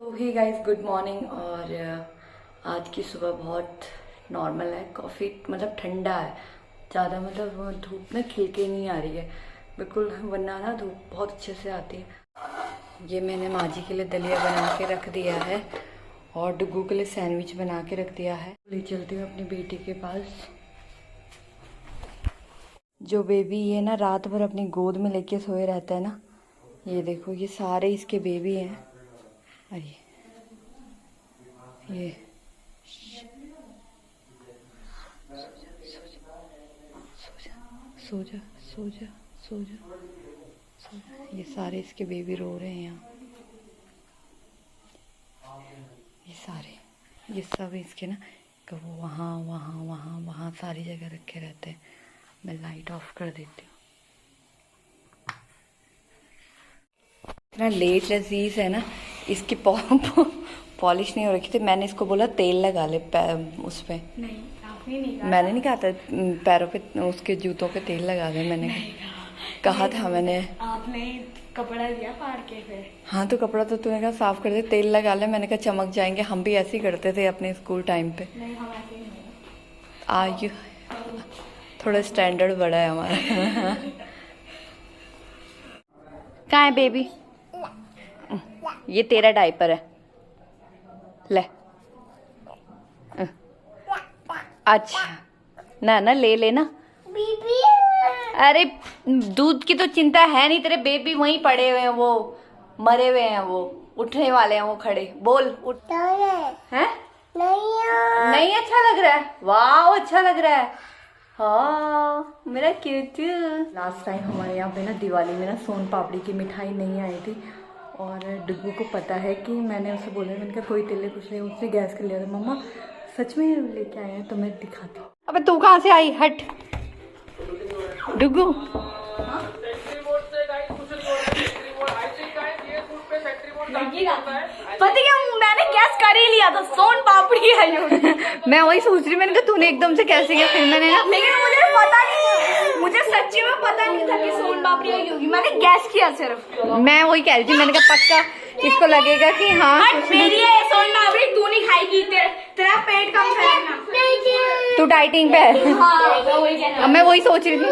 तो हे guys, good morning. और आज की सुबह बहुत नॉर्मल है। कॉफ़ी मतलब ठंडा है ज़्यादा, मतलब धूप ना खिल के नहीं आ रही है बिल्कुल, वरना ना धूप बहुत अच्छे से आती है। ये मैंने माँ जी के लिए दलिया बना के रख दिया है और डुग्गू के लिए सैंडविच बना के रख दिया है। ले चलती हूँ अपनी बेटी के पास। जो बेबी ये ना रात भर अपनी गोद में लेके सोए रहता है ना, ये देखो ये सारे इसके बेबी हैं। अरे ये सो जा सो जा सो जा सो जा। ये सारे इसके बेबी रो रहे हैं यहाँ। ये सारे ये सब इसके ना कब वहाँ वहाँ वहाँ वहाँ सारी जगह रखे रहते हैं। मैं लाइट ऑफ कर देती हूँ। इतना लेट लजीज है ना, इसकी पॉलिश नहीं हो रखी थी। मैंने इसको बोला तेल लगा ले उस पे। नहीं, आपने नहीं कहा। मैंने नहीं कहा था पैरों पे, उसके जूतों पे तेल लगा दे। मैंने कहा था मैंने। आपने कपड़ा दिया फाड़ के फिर। हाँ तो कपड़ा तो तूने कहा साफ कर दे, तेल लगा ले। मैंने कहा चमक जाएंगे। हम भी ऐसे ही करते थे अपने स्कूल टाइम पे। नहीं, हम ऐसे ही नहीं। आयु थोड़ा स्टैंडर्ड बड़ा है हमारा। कहाँ है बेबी? ये तेरा डायपर है, ले। अच्छा ना ले लेना। अरे दूध की तो चिंता है नहीं, तेरे बेबी वहीं पड़े हुए हैं, वो मरे हुए हैं, वो उठने वाले हैं, वो खड़े। बोल उठ है? नहीं अच्छा लग रहा है? वाह अच्छा लग रहा है। हाँ मेरा क्यूट। लास्ट टाइम हमारे यहाँ पे ना दिवाली में ना सोन पापड़ी की मिठाई नहीं आई थी और डुग्गू को पता है कि मैंने उसे बोला, मैंने कहा कोई तेले कुछ नहीं। उसने गैस कर लिया था। मम्मा सच में लेके आए हैं तो मैं दिखाती हूँ। अबे तू कहाँ से आई? हट डुग्गू। पता क्या, मैंने गैस कर ही लिया था, सोन पापड़ी है। मैं वही सोच रही, मैंने कहा तूने एकदम से कैसे किया? फिर मैंने ना, लेकिन मुझे पता नहीं, मुझे सच्ची में पता नहीं था कि सोन पापड़ी आई होगी। मैंने गैस किया सिर्फ। मैं वही कह रही थी, मैंने कहा पक्का इसको लगेगा कि हाँ मेरी है सोन पापड़ी, तू नहीं खाएगी। तेरा पेट कम करेगा। तू डाइटिंग पे है। हाँ वही कहना। अब मैं वही सोच रही थी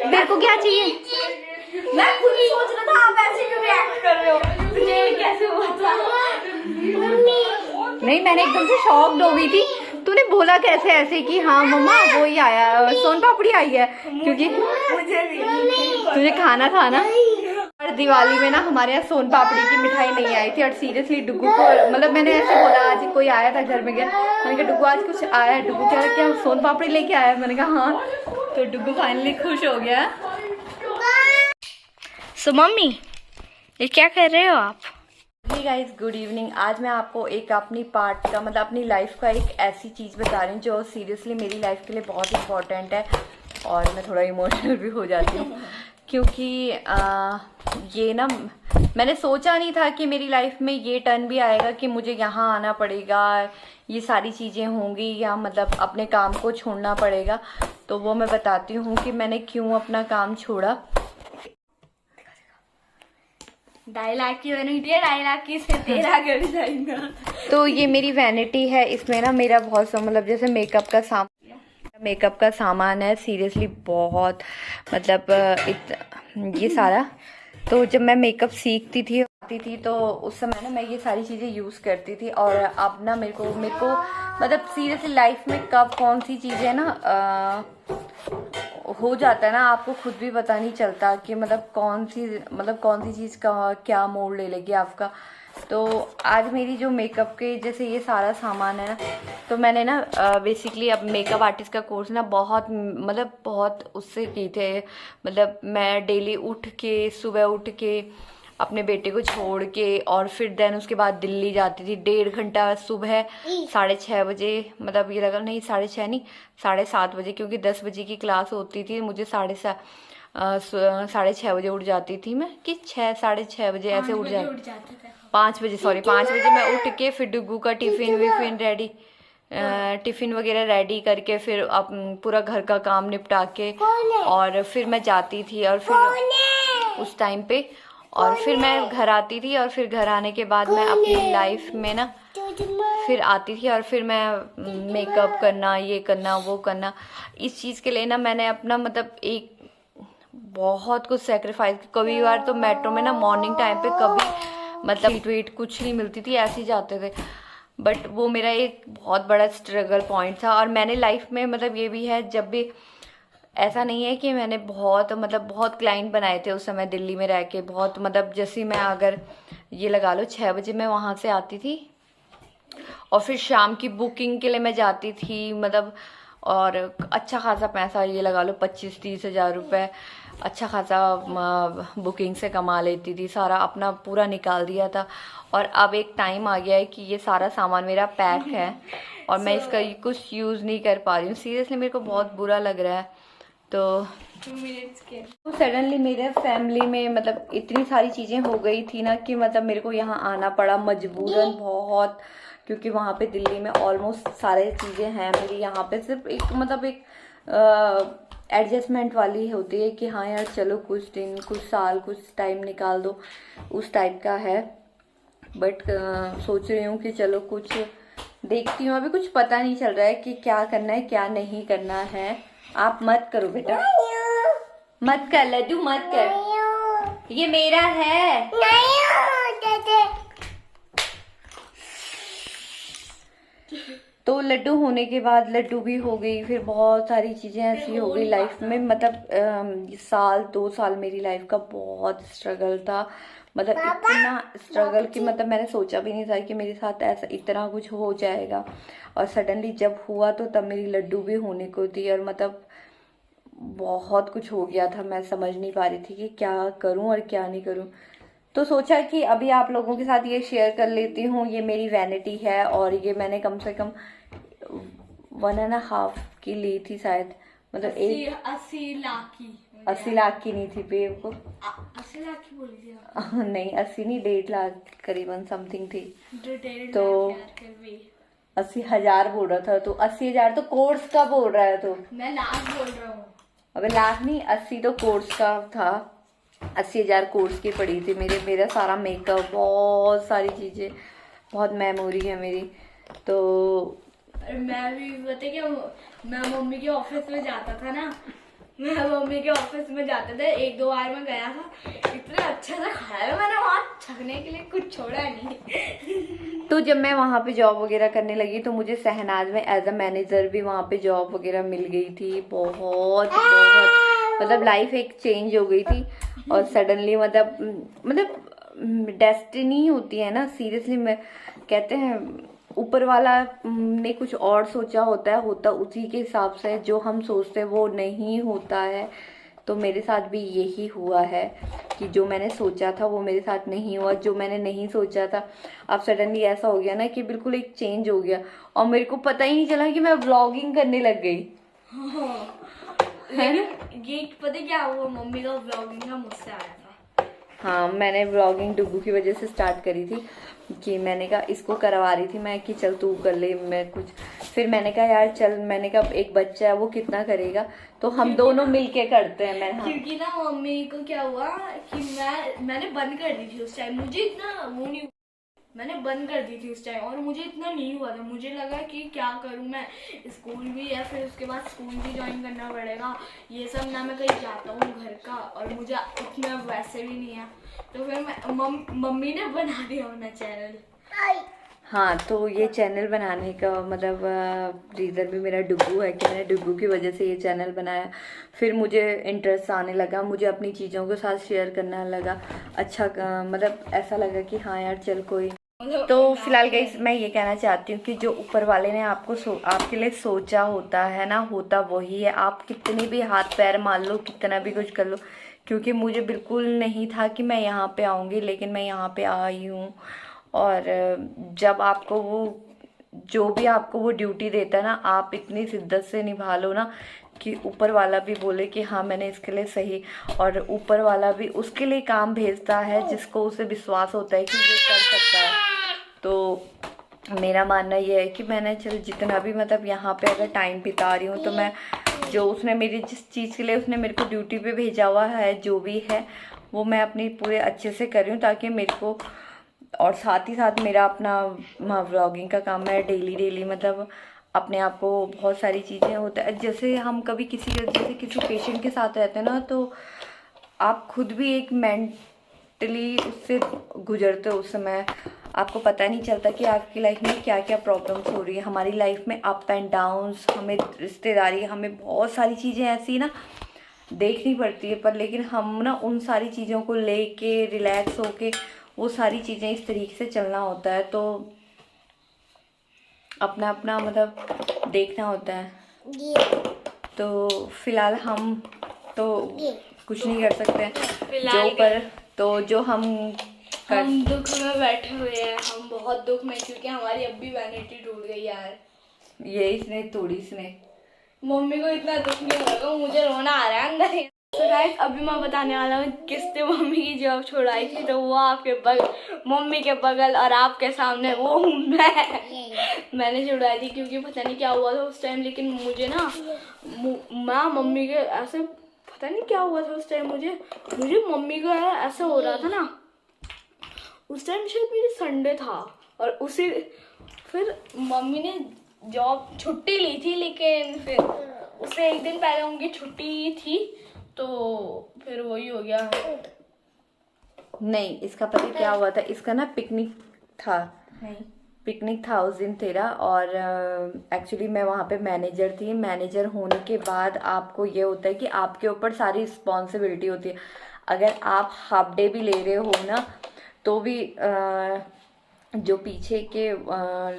तेरे को क्या चाहिए। मैं खुद ही सोच रहा था, आप ऐसे क्यों रिएक्ट कर रहे हो? तुझे कैसे हुआ था? नहीं मैंने एकदम से शॉक्ड हो गई थी। तूने बोला कैसे ऐसे कि हाँ मम्मा वो ही आया, सोन पापड़ी आई है, क्योंकि मुझे भी तुझे खाना था ना। और दिवाली में ना हमारे यहाँ सोन पापड़ी की मिठाई नहीं आई थी और सीरियसली डुग्गू को, मतलब मैंने ऐसे बोला आज कोई आया था घर में, गया मैंने कहा डुग्गू आज कुछ आया है। डुग्गू कह रहा क्या सोन पापड़ी लेके आया? मैंने कहा हाँ। तो डुग्गू फाइनली खुश हो गया। सो मम्मी ये क्या कर रहे हो आप? Hey guys, good evening. आज मैं आपको एक अपनी पार्ट का, मतलब अपनी लाइफ का एक ऐसी चीज़ बता रही हूँ जो सीरियसली मेरी लाइफ के लिए बहुत इंपॉर्टेंट है और मैं थोड़ा इमोशनल भी हो जाती हूँ क्योंकि ये ना मैंने सोचा नहीं था कि मेरी लाइफ में ये टर्न भी आएगा कि मुझे यहाँ आना पड़ेगा, ये सारी चीज़ें होंगी या मतलब अपने काम को छोड़ना पड़ेगा। तो वो मैं बताती हूँ कि मैंने क्यों अपना काम छोड़ा। 2.5 लाख की वैनिटी है, 2.5 लाख की से 13 कर जाएगा। तो ये मेरी वैनिटी है, इसमें ना मेरा बहुत मतलब जैसे मेकअप का सामान है सीरियसली बहुत, मतलब ये सारा। तो जब मैं मेकअप सीखती थी आती थी तो उस समय ना मैं ये सारी चीज़ें यूज़ करती थी और अब ना मेरे को मतलब सीरियसली लाइफ में कब कौन सी चीज़ें ना हो जाता है ना, आपको खुद भी पता नहीं चलता कि मतलब कौन सी चीज़ का क्या मोड़ ले लेगी आपका। तो आज मेरी जो मेकअप के जैसे ये सारा सामान है ना, तो मैंने ना बेसिकली अब मेकअप आर्टिस्ट का कोर्स ना बहुत उससे की थे। मतलब मैं डेली सुबह उठ के अपने बेटे को छोड़ के और फिर देन उसके बाद दिल्ली जाती थी 1.5 घंटा सुबह 6:30 बजे, मतलब ये लगा नहीं 6:30 नहीं 7:30 बजे, क्योंकि 10 बजे की क्लास होती थी। मुझे 6:30 बजे उठ जाती थी मैं, कि 6-6:30 बजे ऐसे उठ जाती। 5 बजे, सॉरी 5 बजे मैं उठ के फिर डुग्गू का टिफ़िन वगैरह रेडी करके फिर पूरा घर का काम निपटा के और फिर मैं जाती थी और फिर उस टाइम पे और फिर मैं घर आती थी, और फिर घर आने के बाद मैं अपनी लाइफ में ना फिर आती थी, और फिर मैं मेकअप करना, ये करना, वो करना, इस चीज़ के लिए ना मैंने अपना मतलब एक बहुत कुछ सेक्रीफाइस। कभी बार तो मेट्रो में ना मॉर्निंग टाइम पे कभी मतलब सीट वीट कुछ नहीं मिलती थी, ऐसे ही जाते थे। बट वो मेरा एक बहुत बड़ा स्ट्रगल पॉइंट था। और मैंने लाइफ में मतलब ये भी है, जब भी ऐसा नहीं है कि मैंने बहुत क्लाइंट बनाए थे उस समय दिल्ली में रह के, बहुत मतलब जैसे मैं अगर ये लगा लो 6 बजे मैं वहाँ से आती थी, और फिर शाम की बुकिंग के लिए मैं जाती थी मतलब, और अच्छा खासा पैसा ये लगा लो 25-30 हज़ार रुपये अच्छा खासा बुकिंग से कमा लेती थी, सारा अपना पूरा निकाल दिया था। और अब एक टाइम आ गया है कि ये सारा सामान मेरा पैक है और मैं इसका कुछ यूज़ नहीं कर पा रही हूँ। सीरियसली मेरे को बहुत बुरा लग रहा है। तो सडनली मेरे फैमिली में मतलब इतनी सारी चीज़ें हो गई थी ना कि मतलब मेरे को यहाँ आना पड़ा मजबूरन बहुत, क्योंकि वहाँ पे दिल्ली में ऑलमोस्ट सारे चीज़ें हैं मेरी। यहाँ पे सिर्फ एक मतलब एक एडजस्टमेंट वाली होती है कि हाँ यार चलो कुछ दिन, कुछ साल, कुछ टाइम निकाल दो, उस टाइप का है। बट सोच रही हूँ कि चलो कुछ देखती हूँ। अभी कुछ पता नहीं चल रहा है कि क्या करना है क्या नहीं करना है। आप मत करो बेटा, मत कर लड्डू, मत कर, ये मेरा है। तो लड्डू होने के बाद लड्डू भी हो गई, फिर बहुत सारी चीज़ें ऐसी हो गई लाइफ में। मतलब साल 2 साल मेरी लाइफ का बहुत स्ट्रगल था, मतलब इतना स्ट्रगल कि मतलब मैंने सोचा भी नहीं था कि मेरे साथ ऐसा इतना कुछ हो जाएगा। और सडनली जब हुआ तो तब मेरी लड्डू भी होने को थी, और मतलब बहुत कुछ हो गया था। मैं समझ नहीं पा रही थी कि क्या करूं और क्या नहीं करूं। तो सोचा कि अभी आप लोगों के साथ ये शेयर कर लेती हूँ। ये मेरी वैनिटी है, और ये मैंने कम से कम 1.5 की ली थी शायद, मतलब 80 लाख की। 80 लाख की नहीं थी बेवकूफ, 80 लाख की बोली थी नहीं 80 नहीं, 1.5 लाख करीबन समथिंग थी। तो 80,000 बोल रहा था, तो 80,000 तो कोर्स का बोल रहा है, तो मैं लाख बोल रहा हूँ। अबे लाख नहीं, 80 तो कोर्स का था। 80,000 कोर्स की पड़ी थी मेरा सारा मेकअप, बहुत सारी चीज़ें, बहुत मेमोरी है मेरी। तो मैं भी पता क्या, मैं मम्मी के ऑफिस में जाता था ना, मैं मम्मी के ऑफिस में जाते थे, 1-2 बार मैं गया था, इतना अच्छा सा खाया मैंने वहाँ, छकने के लिए कुछ छोड़ा नहीं। तो जब मैं वहाँ पे जॉब वगैरह करने लगी तो मुझे शहनाज में एज अ मैनेजर भी वहाँ पे जॉब वगैरह मिल गई थी। बहुत मतलब लाइफ एक चेंज हो गई थी। और सडनली मतलब डेस्टिनी होती है ना, सीरियसली मैं कहते हैं ऊपर वाला ने कुछ और सोचा होता है, होता उसी के हिसाब से, जो हम सोचते हैं वो नहीं होता है। तो मेरे साथ भी यही हुआ है कि जो मैंने सोचा था वो मेरे साथ नहीं हुआ, जो मैंने नहीं सोचा था अब सडनली ऐसा हो गया ना कि बिल्कुल एक चेंज हो गया, और मेरे को पता ही नहीं चला कि मैं व्लॉगिंग करने लग गई। है ना, ये पता क्या हुआ, मम्मी का व्लॉगिंग का मुझसे आया था। हाँ, मैंने व्लॉगिंग डुगू की वजह से स्टार्ट करी थी, कि मैंने कहा इसको करवा रही थी मैं कि चल तू कर ले, मैं कुछ, फिर मैंने कहा यार चल, मैंने कहा एक बच्चा है वो कितना करेगा, तो हम दोनों मिलके करते हैं। मैं क्योंकि ना मम्मी को क्या हुआ कि मैंने बंद कर दी थी उस टाइम, मुझे इतना वो नहीं, मैंने बंद कर दी थी उस टाइम, और मुझे इतना नहीं हुआ था। मुझे लगा कि क्या करूं मैं, स्कूल भी है, फिर उसके बाद स्कूल भी ज्वाइन करना पड़ेगा, ये सब ना मैं कहीं जाता हूँ घर का, और मुझे इतना वैसे भी नहीं है। तो फिर मैं मम्मी ने बना दिया अपना चैनल। हाँ, तो ये चैनल बनाने का मतलब रीज़न भी मेरा डुगू है, कि मैंने डुगू की वजह से ये चैनल बनाया। फिर मुझे इंटरेस्ट आने लगा, मुझे अपनी चीज़ों के साथ शेयर करना लगा, अच्छा मतलब ऐसा लगा कि हाँ यार चल कोई। तो फिलहाल गाइस मैं ये कहना चाहती हूँ कि जो ऊपर वाले ने आपको आपके लिए सोचा होता है ना, होता वही है। आप कितने भी हाथ पैर मार लो, कितना भी कुछ कर लो, क्योंकि मुझे बिल्कुल नहीं था कि मैं यहाँ पे आऊँगी, लेकिन मैं यहाँ पे आई हूँ। और जब आपको वो जो भी आपको वो ड्यूटी देता है ना, आप इतनी शिद्दत से निभा लो ना कि ऊपर वाला भी बोले कि हाँ मैंने इसके लिए सही, और ऊपर वाला भी उसके लिए काम भेजता है जिसको उसे विश्वास होता है कि ये कर सकता है। तो मेरा मानना ये है कि मैंने चल जितना भी मतलब यहाँ पे अगर टाइम बिता रही हूँ, तो मैं जो उसने मेरी जिस चीज़ के लिए उसने मेरे को ड्यूटी पे भेजा हुआ है, जो भी है वो मैं अपनी पूरे अच्छे से कर रही हूँ, ताकि मेरे को, और साथ ही साथ मेरा अपना व्लॉगिंग का काम है डेली मतलब अपने आप को बहुत सारी चीज़ें होता है। जैसे हम कभी जैसे किसी पेशेंट के साथ रहते हैं ना, तो आप खुद भी एक मेंटली उससे गुजरते हो। उस समय आपको पता नहीं चलता कि आपकी लाइफ में क्या क्या प्रॉब्लम्स हो रही है। हमारी लाइफ में अप एंड डाउन्स, हमें रिश्तेदारी, हमें बहुत सारी चीज़ें ऐसी ना देखनी पड़ती है, पर लेकिन हम ना उन सारी चीज़ों को लेके रिलैक्स होके वो सारी चीज़ें इस तरीके से चलना होता है। तो अपना अपना मतलब देखना होता है। तो फिलहाल हम तो कुछ नहीं कर सकते हैं, जो हम दुख में बैठे हुए हैं। हम बहुत दुख में, क्योंकि हमारी अब भी वैनिटी टूट गई यार। ये इसने थोड़ी इसने मम्मी को इतना दुख नहीं होगा, मुझे रोना आ रहा है अंदर। तो गाइस अभी मैं बताने वाला हूँ किसने मम्मी की जॉब छुड़ाई थी। तो वो आपके बगल, मम्मी के बगल और आपके सामने वो हूँ मैंने छुड़ाई थी, क्योंकि पता नहीं क्या हुआ था उस टाइम। लेकिन मुझे ना मम्मी के ऐसे पता नहीं क्या हुआ था उस टाइम। मुझे मम्मी का ऐसा हो रहा था ना उस टाइम, शायद मेरी संडे था, और फिर मम्मी ने जॉब छुट्टी ली थी। लेकिन फिर उससे एक दिन पहले उनकी छुट्टी थी, तो फिर वही हो गया। नहीं, इसका पता क्या हुआ था, इसका ना पिकनिक था। नहीं, पिकनिक था उस दिन तेरा, और एक्चुअली मैं वहाँ पे मैनेजर थी। मैनेजर होने के बाद आपको ये होता है कि आपके ऊपर सारी रिस्पॉन्सिबिलिटी होती है। अगर आप हाफ डे भी ले रहे हो ना, तो भी जो पीछे के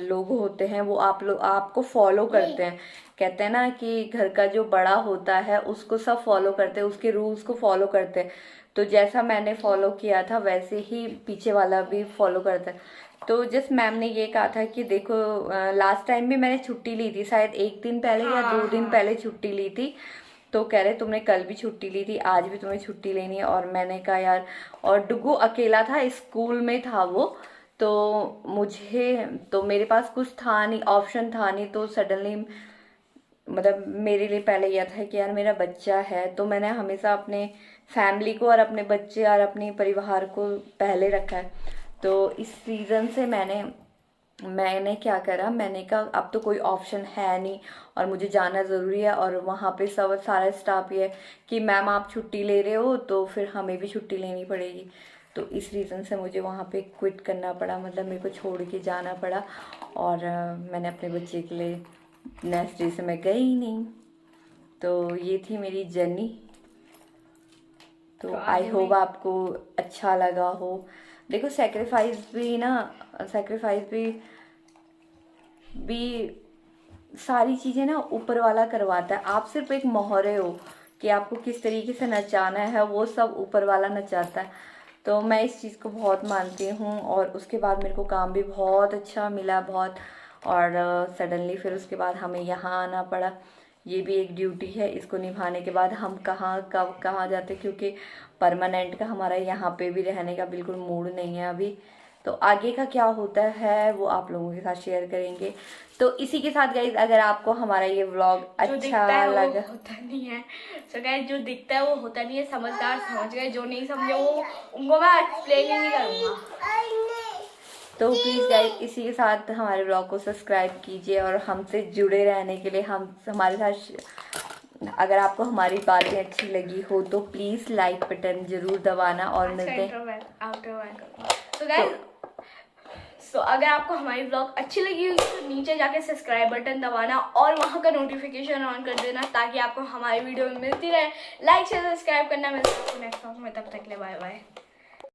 लोग होते हैं वो आपको फॉलो करते हैं। कहते हैं ना कि घर का जो बड़ा होता है उसको सब फॉलो करते हैं, उसके रूल्स को फॉलो करते हैं। तो जैसा मैंने फॉलो किया था वैसे ही पीछे वाला भी फॉलो करता है। तो जिस मैम ने ये कहा था कि देखो, लास्ट टाइम भी मैंने छुट्टी ली थी, शायद एक दिन पहले या 2 दिन पहले छुट्टी ली थी। तो कह रहे तुमने कल भी छुट्टी ली थी, आज भी तुम्हें छुट्टी लेनी है। और मैंने कहा यार, और डुगू अकेला था, स्कूल में था वो, तो मेरे पास कुछ था नहीं, ऑप्शन था नहीं। तो सडनली मतलब मेरे लिए पहले यह था कि यार मेरा बच्चा है, तो मैंने हमेशा अपने फैमिली को और अपने बच्चे और अपने परिवार को पहले रखा है। तो इस रीज़न से मैंने क्या करा, मैंने कहा अब तो कोई ऑप्शन है नहीं और मुझे जाना ज़रूरी है। और वहाँ पे सारा स्टाफ ये है कि मैम आप छुट्टी ले रहे हो तो फिर हमें भी छुट्टी लेनी पड़ेगी। तो इस रीज़न से मुझे वहाँ पे क्विट करना पड़ा, मतलब मेरे को छोड़ के जाना पड़ा। और मैंने अपने बच्चे के लिए नेक्स्ट डे से मैं गई ही नहीं। तो ये थी मेरी जर्नी। तो आई होप आपको अच्छा लगा हो। देखो सैक्रिफाइस भी सारी चीज़ें ना ऊपर वाला करवाता है। आप सिर्फ एक मोहरे हो कि आपको किस तरीके से नचाना है, वो सब ऊपर वाला नचाता है। तो मैं इस चीज़ को बहुत मानती हूँ। और उसके बाद मेरे को काम भी बहुत अच्छा मिला, बहुत। और सडनली फिर उसके बाद हमें यहाँ आना पड़ा। ये भी एक ड्यूटी है, इसको निभाने के बाद हम कब कहाँ जाते, क्योंकि परमानेंट का हमारा यहाँ पे भी रहने का बिल्कुल मूड नहीं है अभी। तो आगे का क्या होता है वो आप लोगों के साथ शेयर करेंगे। तो इसी के साथ गाइज, अगर आपको हमारा ये व्लॉग अच्छा लगा, होता नहीं है। तो गाइज जो दिखता है वो होता नहीं है, समझदार समझ गए, जो नहीं समझे वो उनको मैं एक्सप्लेन ही नहीं करूँगा। तो प्लीज़ गाइज इसी के साथ हमारे ब्लॉग को सब्सक्राइब कीजिए और हमसे जुड़े रहने के लिए हमारे साथ, अगर आपको हमारी बातें अच्छी लगी हो तो प्लीज़ लाइक बटन ज़रूर दबाना। और मिलते हैं तो अगर आपको हमारी ब्लॉग अच्छी लगी होगी तो नीचे जाके सब्सक्राइब बटन दबाना और वहाँ का नोटिफिकेशन ऑन कर देना, ताकि आपको हमारी वीडियो मिलती रहे। लाइक से सब्सक्राइब करना। मिलता है नेक्स्ट ब्लॉग में, तब तक के लिए बाय बाय।